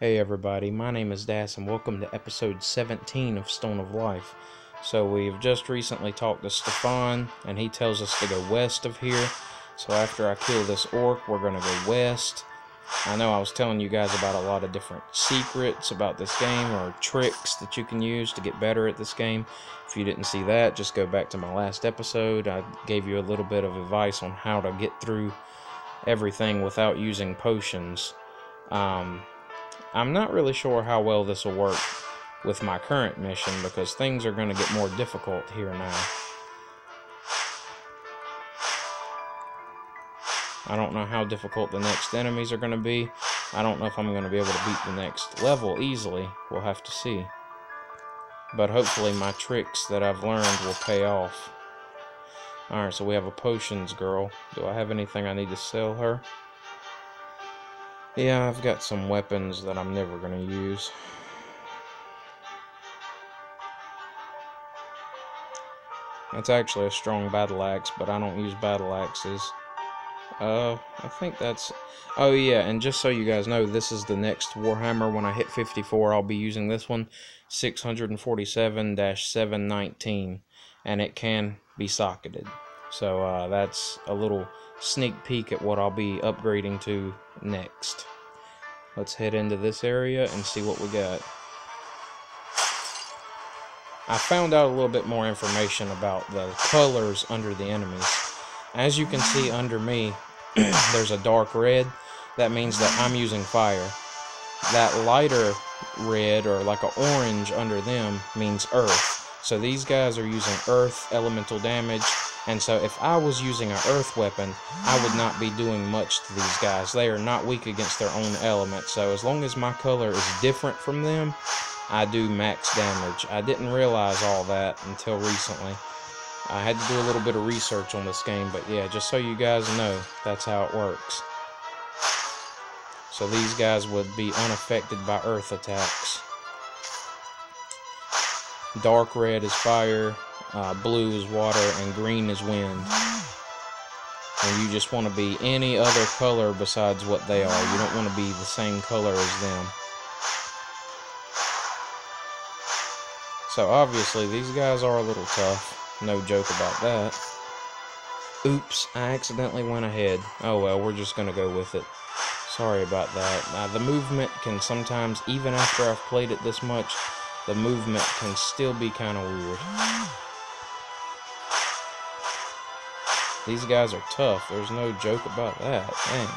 Hey everybody, my name is Das and welcome to episode 17 of Stone of Life. So we've just recently talked to Stefan and he tells us to go west of here. So after I kill this orc, we're going to go west. I know I was telling you guys about a lot of different secrets about this game or tricks that you can use to get better at this game. If you didn't see that, just go back to my last episode. I gave you a little bit of advice on how to get through everything without using potions. I'm not really sure how well this will work with my current mission because things are going to get more difficult here now. I don't know how difficult the next enemies are going to be. I don't know if I'm going to be able to beat the next level easily. We'll have to see. But hopefully my tricks that I've learned will pay off. Alright, so we have a potions girl. Do I have anything I need to sell her? Yeah, I've got some weapons that I'm never going to use. That's actually a strong battle axe, but I don't use battle axes. I think that's... Oh yeah, and just so you guys know, this is the next Warhammer. When I hit 54, I'll be using this one, 647-719, and it can be socketed. So that's a little sneak peek at what I'll be upgrading to next. Let's head into this area and see what we got. I found out a little bit more information about the colors under the enemies. As you can see under me, there's a dark red. That means that I'm using fire. That lighter red, or like an orange under them, means earth. So these guys are using earth elemental damage. And so if I was using an earth weapon, I would not be doing much to these guys. They are not weak against their own element. So as long as my color is different from them, I do max damage. I didn't realize all that until recently. I had to do a little bit of research on this game, but yeah, just so you guys know, that's how it works. So these guys would be unaffected by earth attacks. Dark red is fire, blue is water, and green is wind. And you just want to be any other color besides what they are. You don't want to be the same color as them. So obviously these guys are a little tough. No joke about that. Oops, I accidentally went ahead. Oh well, we're just going to go with it. Sorry about that. The movement can sometimes, even after I've played it this much, the movement can still be kind of weird. These guys are tough. There's no joke about that. Dang.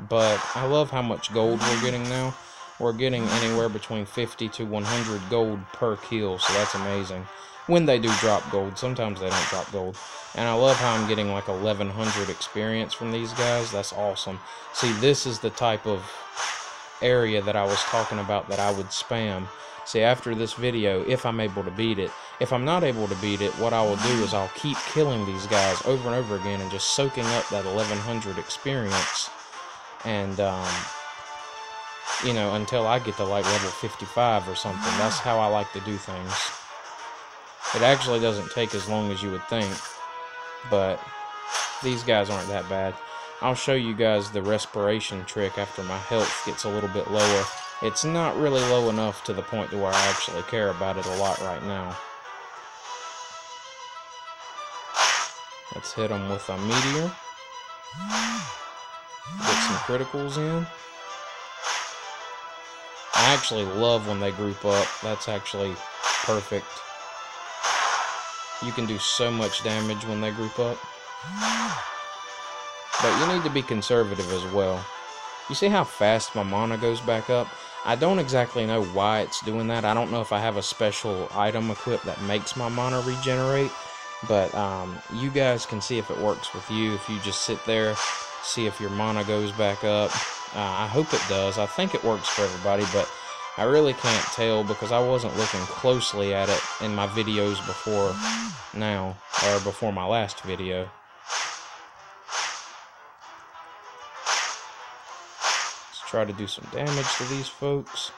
But I love how much gold we're getting now. We're getting anywhere between 50 to 100 gold per kill, so that's amazing. When they do drop gold, sometimes they don't drop gold. And I love how I'm getting like 1100 experience from these guys. That's awesome. See, this is the type of area that I was talking about that I would spam. See, after this video, if I'm able to beat it. If I'm not able to beat it, what I will do is I'll keep killing these guys over and over again and just soaking up that 1100 experience. And, you know, until I get to like level 55 or something. That's how I like to do things. It actually doesn't take as long as you would think, but these guys aren't that bad. I'll show you guys the respiration trick after my health gets a little bit lower. It's not really low enough to the point to where I actually care about it a lot right now. Let's hit them with a meteor. Get some criticals in. I actually love when they group up. That's actually perfect. You can do so much damage when they group up. But you need to be conservative as well. You see how fast my mana goes back up? I don't exactly know why it's doing that. I don't know if I have a special item equipped that makes my mana regenerate. But you guys can see if it works with you. If you just sit there, see if your mana goes back up. I hope it does. I think it works for everybody, but I really can't tell because I wasn't looking closely at it in my videos before now, or before my last video. Let's try to do some damage to these folks.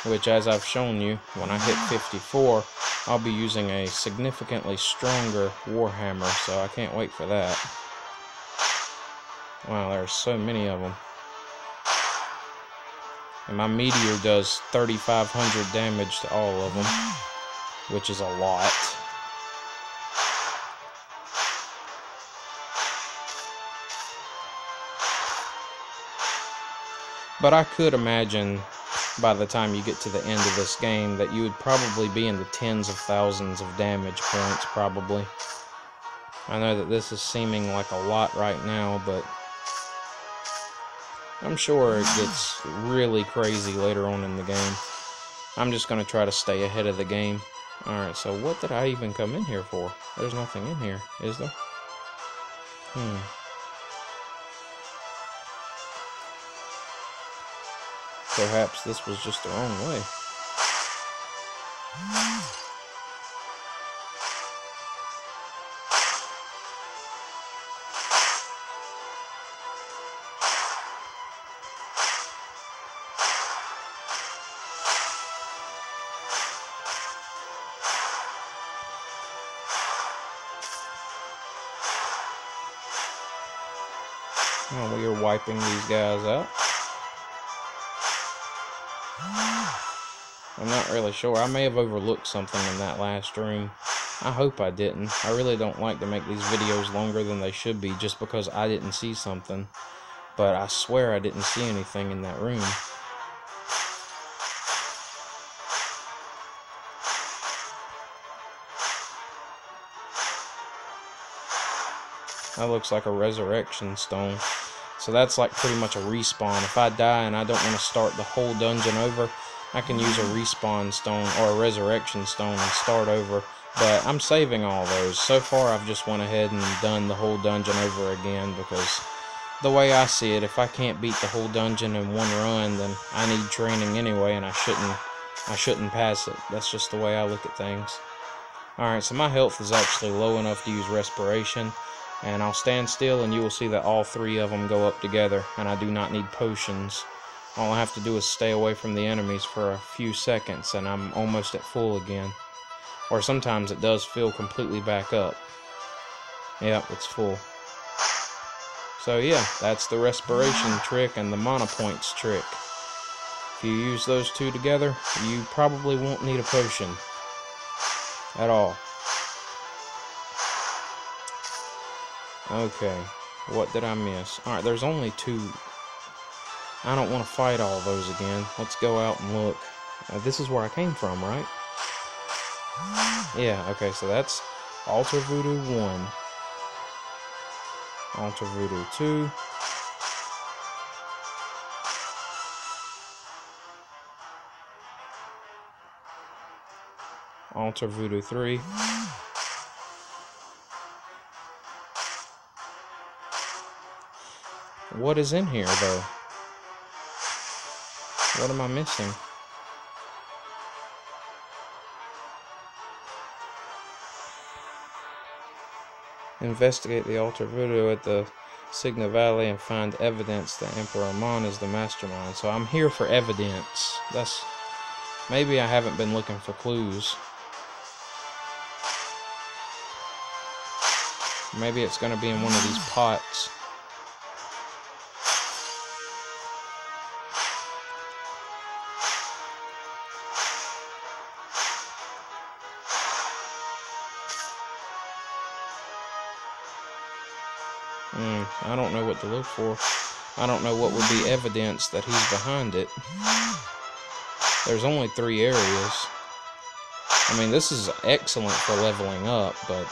Which, as I've shown you, when I hit 54, I'll be using a significantly stronger Warhammer, so I can't wait for that. Wow, there's so many of them. And my meteor does 3,500 damage to all of them, which is a lot. But I could imagine by the time you get to the end of this game that you would probably be in the tens of thousands of damage points, probably. I know that this is seeming like a lot right now, but I'm sure it gets really crazy later on in the game. I'm just going to try to stay ahead of the game. Alright, so what did I even come in here for? There's nothing in here, is there? Perhaps this was just the wrong way. Oh, we are wiping these guys out. I'm not really sure. I may have overlooked something in that last room. I hope I didn't. I really don't like to make these videos longer than they should be just because I didn't see something. But I swear I didn't see anything in that room. That looks like a resurrection stone. So that's like pretty much a respawn. If I die and I don't want to start the whole dungeon over, I can use a respawn stone or a resurrection stone and start over. But I'm saving all those. So far I've just went ahead and done the whole dungeon over again because the way I see it, if I can't beat the whole dungeon in one run, then I need training anyway and I shouldn't pass it. That's just the way I look at things. Alright, so my health is actually low enough to use respiration. And I'll stand still and you will see that all three of them go up together, and I do not need potions. All I have to do is stay away from the enemies for a few seconds and I'm almost at full again. Or sometimes it does fill completely back up. Yep, it's full. So yeah, that's the respiration trick and the mana points trick. If you use those two together, you probably won't need a potion at all. Okay, what did I miss? Alright, there's only two. I don't want to fight all those again. Let's go out and look. This is where I came from, right? Yeah, okay, so that's Altar Voodoo 1. Altar Voodoo 2. Altar Voodoo 3. What is in here, though? What am I missing? Investigate the Altar Voodoo at the Signa Valley and find evidence that Emperor Amon is the mastermind. So I'm here for evidence. Maybe I haven't been looking for clues. Maybe it's going to be in one of these pots. I don't know what to look for. I don't know what would be evidence that he's behind it. There's only 3 areas. I mean, this is excellent for leveling up, but...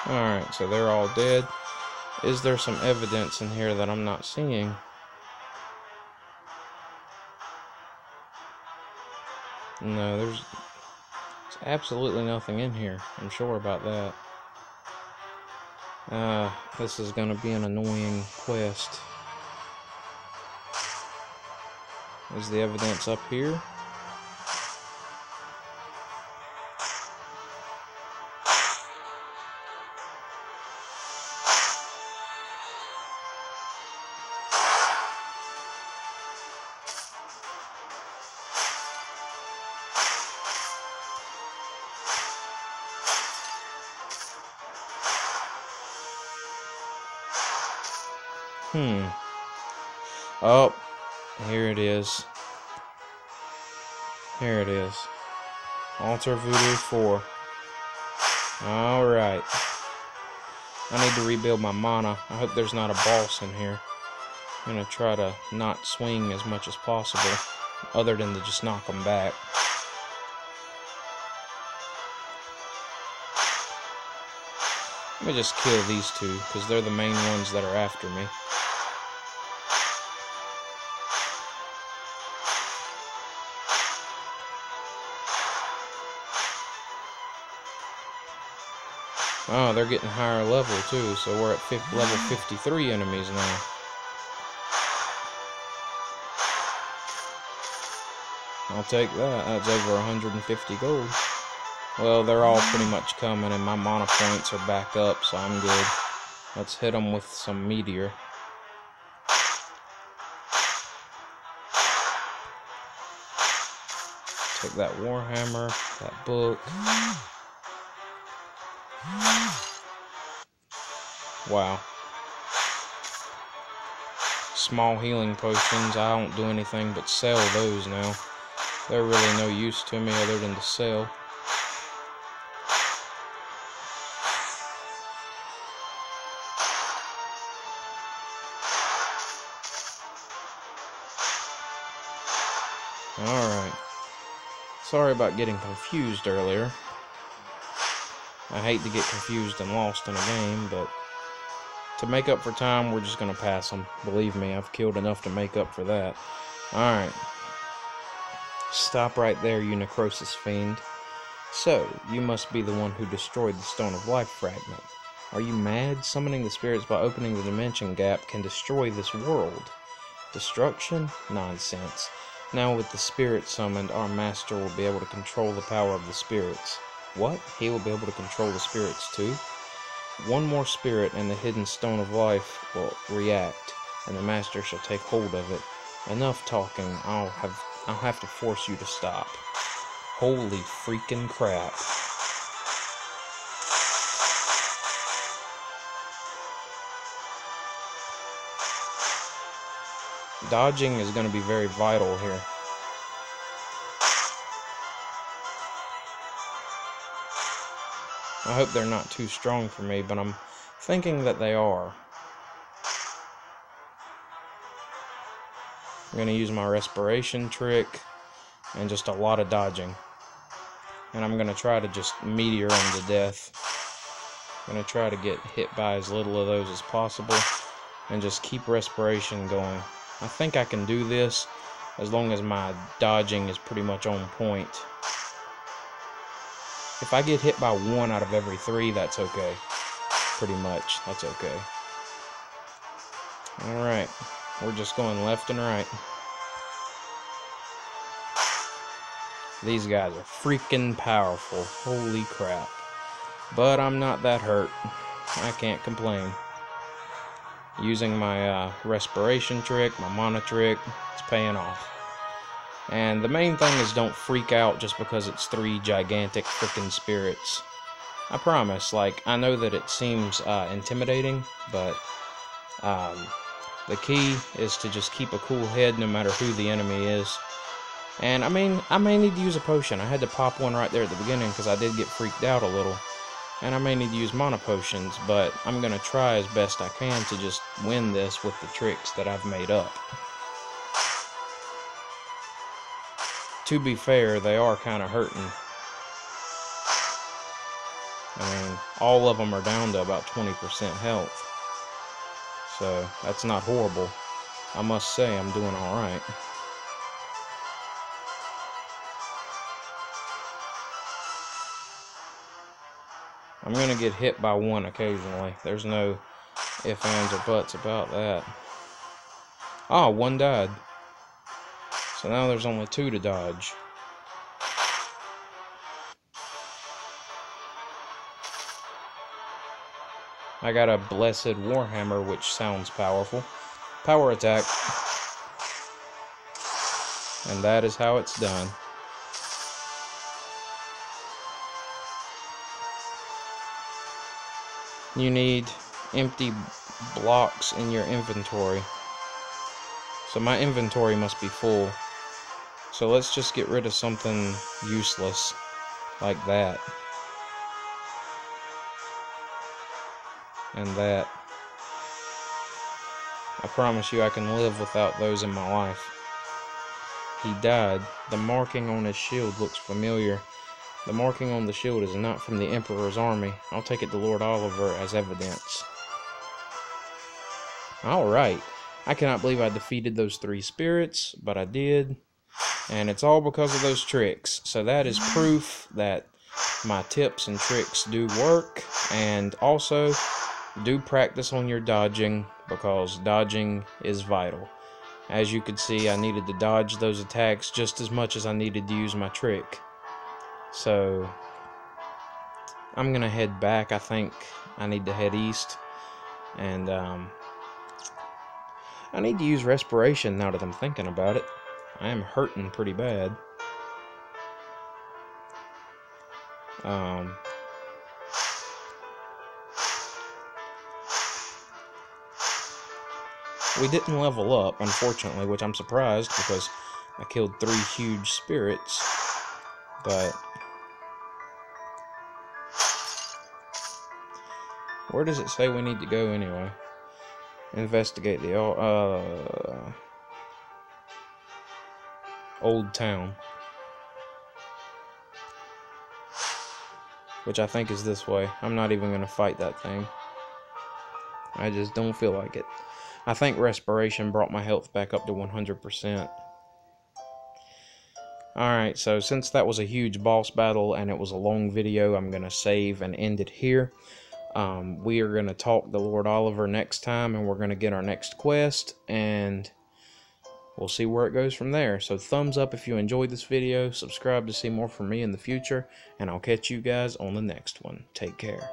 Alright, so they're all dead. Is there some evidence in here that I'm not seeing? No, there's absolutely nothing in here. I'm sure about that. This is gonna be an annoying quest. Is the evidence up here? Oh, here it is. Here it is. Altar Voodoo 4. Alright. I need to rebuild my mana. I hope there's not a boss in here. I'm gonna try to not swing as much as possible, other than to just knock them back. Let me just kill these two, because they're the main ones that are after me. Oh, they're getting higher level too, so we're at level 53 enemies now. I'll take that. That's over 150 gold. Well, they're all pretty much coming, and my mana points are back up, so I'm good. Let's hit them with some meteor. Take that warhammer, that book. Wow. Small healing potions. I don't do anything but sell those now. They're really no use to me other than to sell. Alright. Sorry about getting confused earlier. I hate to get confused and lost in a game, but to make up for time, we're just going to pass them. Believe me, I've killed enough to make up for that. Alright. Stop right there, you necrosis fiend. So, you must be the one who destroyed the Stone of Life fragment. Are you mad? Summoning the spirits by opening the dimension gap can destroy this world. Destruction? Nonsense. Now with the spirit summoned, our master will be able to control the power of the spirits. What? He will be able to control the spirits too? One more spirit and the hidden Stone of Life will react, and the master shall take hold of it. Enough talking. I'll have to force you to stop. Holy freaking crap. Dodging is going to be very vital here. I hope they're not too strong for me, but I'm thinking that they are. I'm going to use my respiration trick and just a lot of dodging. And I'm going to try to just meteor them to death. I'm going to try to get hit by as little of those as possible and just keep respiration going. I think I can do this as long as my dodging is pretty much on point. If I get hit by 1 out of every 3, that's okay. Pretty much, that's okay. Alright, we're just going left and right. These guys are freaking powerful. Holy crap. But I'm not that hurt. I can't complain. Using my respiration trick, my mana trick, it's paying off. And the main thing is don't freak out just because it's 3 gigantic freaking spirits. I promise, like, I know that it seems intimidating, but the key is to just keep a cool head no matter who the enemy is. And I may need to use a potion. I had to pop one right there at the beginning because I did get freaked out a little. And I may need to use mana potions, but I'm going to try as best I can to just win this with the tricks that I've made up. To be fair, they are kind of hurting. I mean, all of them are down to about 20% health. So, that's not horrible. I must say, I'm doing alright. I'm going to get hit by one occasionally. There's no ifs, ands, or buts about that. Ah, one died. So now there's only 2 to dodge. I got a Blessed Warhammer, which sounds powerful. Power attack. And that is how it's done. You need empty blocks in your inventory. So my inventory must be full. So let's just get rid of something useless like that. And that. I promise you I can live without those in my life. He died. The marking on his shield looks familiar. The marking on the shield is not from the Emperor's army. I'll take it to Lord Oliver as evidence. Alright. I cannot believe I defeated those 3 spirits, but I did. And it's all because of those tricks. So that is proof that my tips and tricks do work. And also, do practice on your dodging, because dodging is vital. As you could see, I needed to dodge those attacks just as much as I needed to use my trick. So, I'm going to head back. I think I need to head east. And, I need to use respiration now that I'm thinking about it. I am hurting pretty bad. We didn't level up, unfortunately, which I'm surprised because I killed 3 huge spirits. But where does it say we need to go anyway? Investigate the old town, which I think is this way. I'm not even going to fight that thing. I just don't feel like it. I think respiration brought my health back up to 100%. Alright, so since that was a huge boss battle and it was a long video, I'm going to save and end it here. We are going to talk to Lord Oliver next time, and we're going to get our next quest, and we'll see where it goes from there. So thumbs up if you enjoyed this video, subscribe to see more from me in the future, and I'll catch you guys on the next one. Take care.